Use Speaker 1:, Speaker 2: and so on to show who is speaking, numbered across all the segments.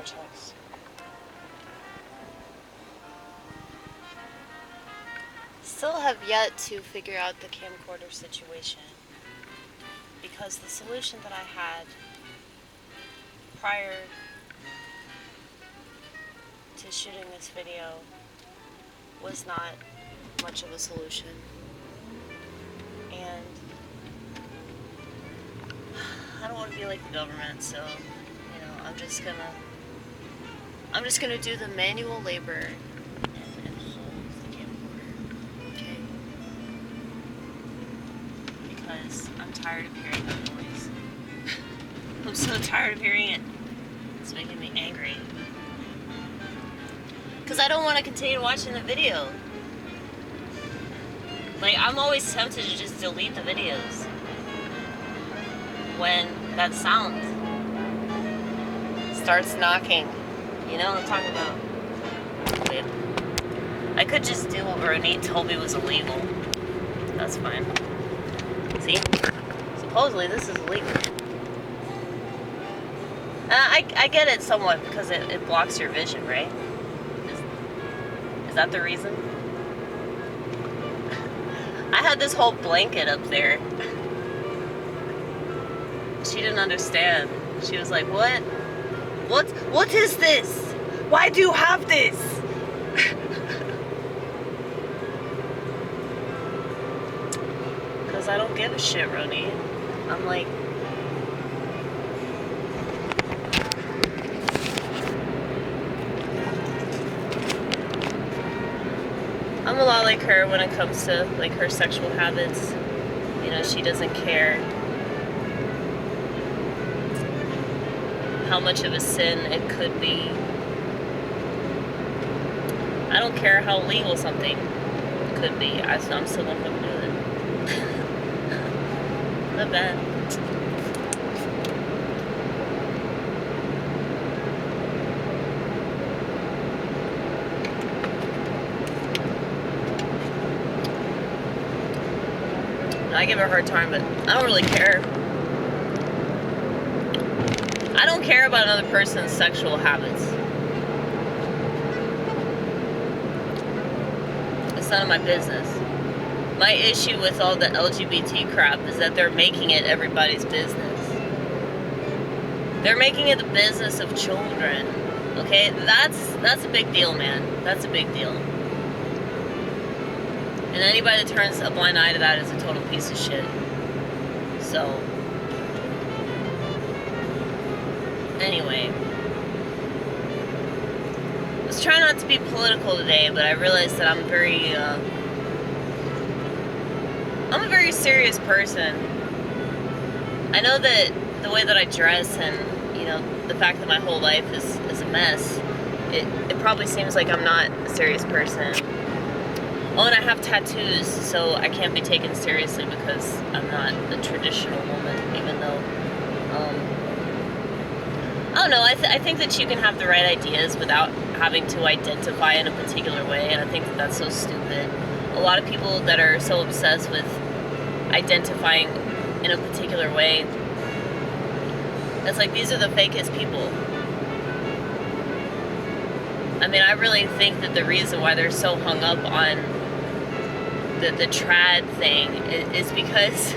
Speaker 1: vortex. Still have yet to figure out the camcorder situation, because the solution that I had prior to shooting this video was not much of a solution. And I don't want to be like the government, so I'm just gonna do the manual labor and hold the camcorder, okay? Because I'm tired of hearing that noise. I'm so tired of hearing it. It's making me angry. Because I don't want to continue watching the video. Like, I'm always tempted to just delete the videos when that sound starts knocking. You know what I'm talking about? Wait. I could just do what Ronnit told me was illegal. That's fine. See? Supposedly this is illegal. I get it somewhat because it blocks your vision, right? Is that the reason? I had this whole blanket up there. She didn't understand. She was like, what? What is this? Why do you have this? Because I don't give a shit, Ronnit. I'm like, I'm a lot like her when it comes to like her sexual habits. She doesn't care how much of a sin it could be. I don't care how legal something could be. I'm still gonna fucking do it. Not bad. I give her a hard time, but I don't really care. I don't care about another person's sexual habits. It's none of my business. My issue with all the LGBT crap is that they're making it everybody's business. They're making it the business of children. Okay? That's a big deal, man. That's a big deal. And anybody that turns a blind eye to that is a total piece of shit. So, anyway. I was trying not to be political today, but I realized that I'm a very serious person. I know that the way that I dress and, the fact that my whole life is a mess, it probably seems like I'm not a serious person. Oh, and I have tattoos, so I can't be taken seriously because I'm not a traditional woman, even though, I don't know, I think that you can have the right ideas without having to identify in a particular way, and I think that that's so stupid. A lot of people that are so obsessed with identifying in a particular way, it's like, these are the fakest people. I mean, I really think that the reason why they're so hung up on the trad thing is because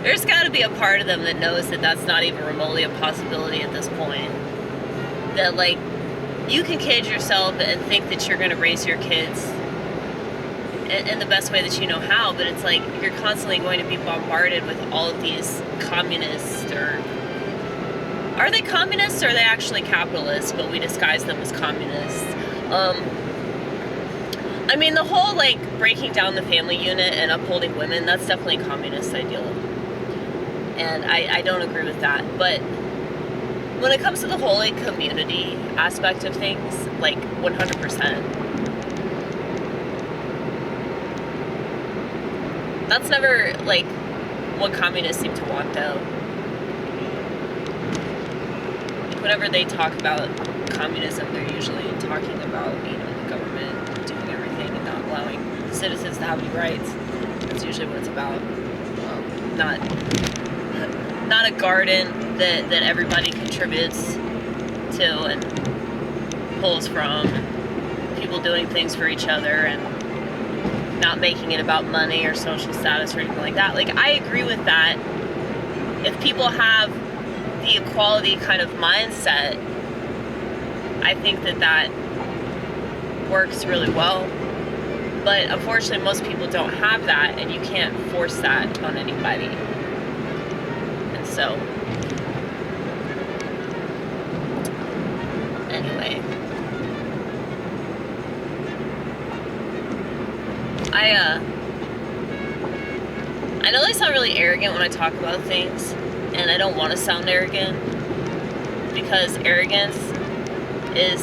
Speaker 1: there's got to be a part of them that knows that that's not even remotely a possibility at this point. That, like, you can kid yourself and think that you're going to raise your kids in the best way that you know how, but it's like you're constantly going to be bombarded with all of these communists, or are they communists or are they actually capitalists, but we disguise them as communists? I mean, the whole, like, breaking down the family unit and upholding women, that's definitely a communist ideal. And I don't agree with that. But when it comes to the whole, like, community aspect of things, like, 100%. That's never, like, what communists seem to want, though. Whenever they talk about communism, they're usually talking about, the government doing everything and not allowing citizens to have any rights. That's usually what it's about. Not a garden that everybody contributes too, and pulls from people doing things for each other and not making it about money or social status or anything like that. Like, I agree with that. If people have the equality kind of mindset, I think that works really well. But unfortunately, most people don't have that, and you can't force that on anybody. And so, anyway, I know I sound really arrogant when I talk about things, and I don't want to sound arrogant, because arrogance is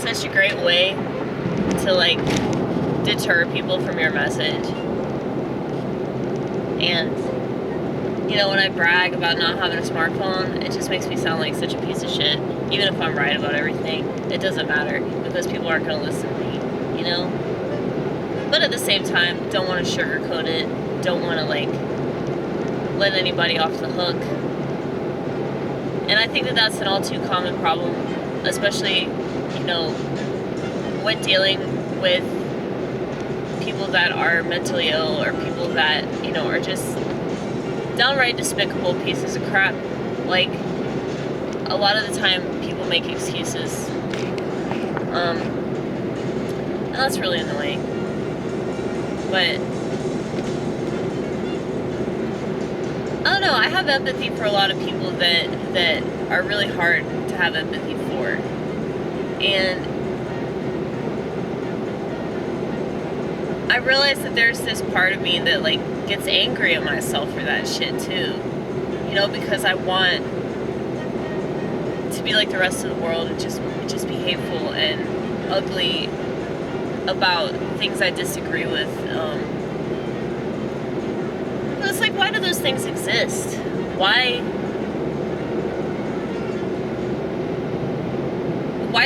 Speaker 1: such a great way to, like, deter people from your message. And, you know, when I brag about not having a smartphone, it just makes me sound like such a piece of shit. Even if I'm right about everything, it doesn't matter, because people aren't going to listen to me, you know? But at the same time, don't want to sugarcoat it, don't want to, like, let anybody off the hook. And I think that that's an all too common problem, especially, you know, when dealing with people that are mentally ill, or people that, you know, are just downright despicable pieces of crap. Like, a lot of the time people make excuses, and that's really annoying. But I don't know, I have empathy for a lot of people that are really hard to have empathy for. And I realize that there's this part of me that, like, gets angry at myself for that shit too. You know, because I want to be like the rest of the world and just be hateful and ugly about things I disagree with. But it's like, why do those things exist? Why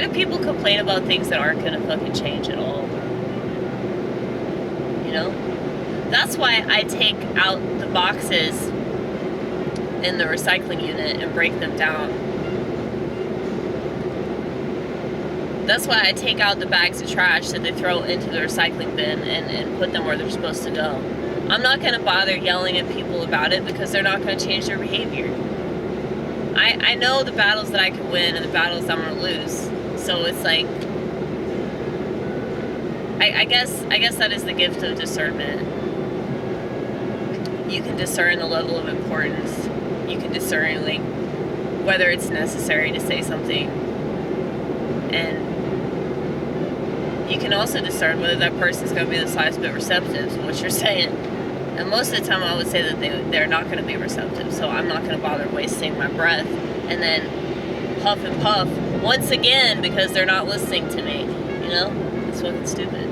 Speaker 1: do people complain about things that aren't gonna fucking change at all? You know? That's why I take out the boxes in the recycling unit and break them down. That's why I take out the bags of trash that they throw into the recycling bin and put them where they're supposed to go. I'm not going to bother yelling at people about it, because they're not going to change their behavior. I know the battles that I can win and the battles I'm going to lose. So it's like, I guess that is the gift of discernment. You can discern the level of importance. You can discern, like, whether it's necessary to say something. And you can also discern whether that person's going to be the slightest bit receptive to what you're saying. And most of the time I would say that they're not going to be receptive. So I'm not going to bother wasting my breath and then huff and puff once again because they're not listening to me. You know? It's fucking stupid.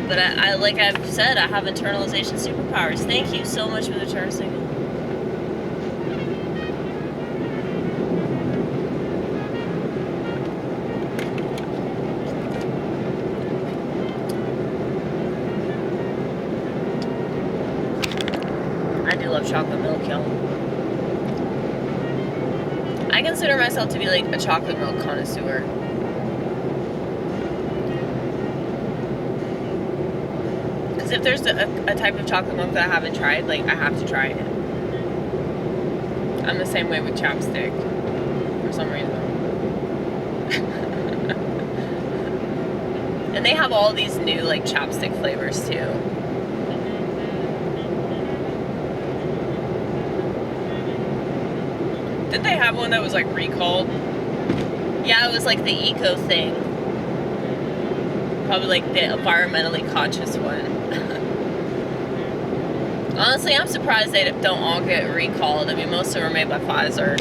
Speaker 1: But I like I've said, I have internalization superpowers. Thank you so much for the turn signal. I do love chocolate milk, y'all. I consider myself to be like a chocolate milk connoisseur. Because if there's a type of chocolate milk that I haven't tried, like, I have to try it. I'm the same way with chapstick, for some reason. And they have all these new, like, chapstick flavors, too. Did they have one that was, like, recalled? Yeah, it was, like, the eco thing. Probably, like, the environmentally conscious one. Honestly, I'm surprised they don't all get recalled. I mean, most of them are made by Pfizer.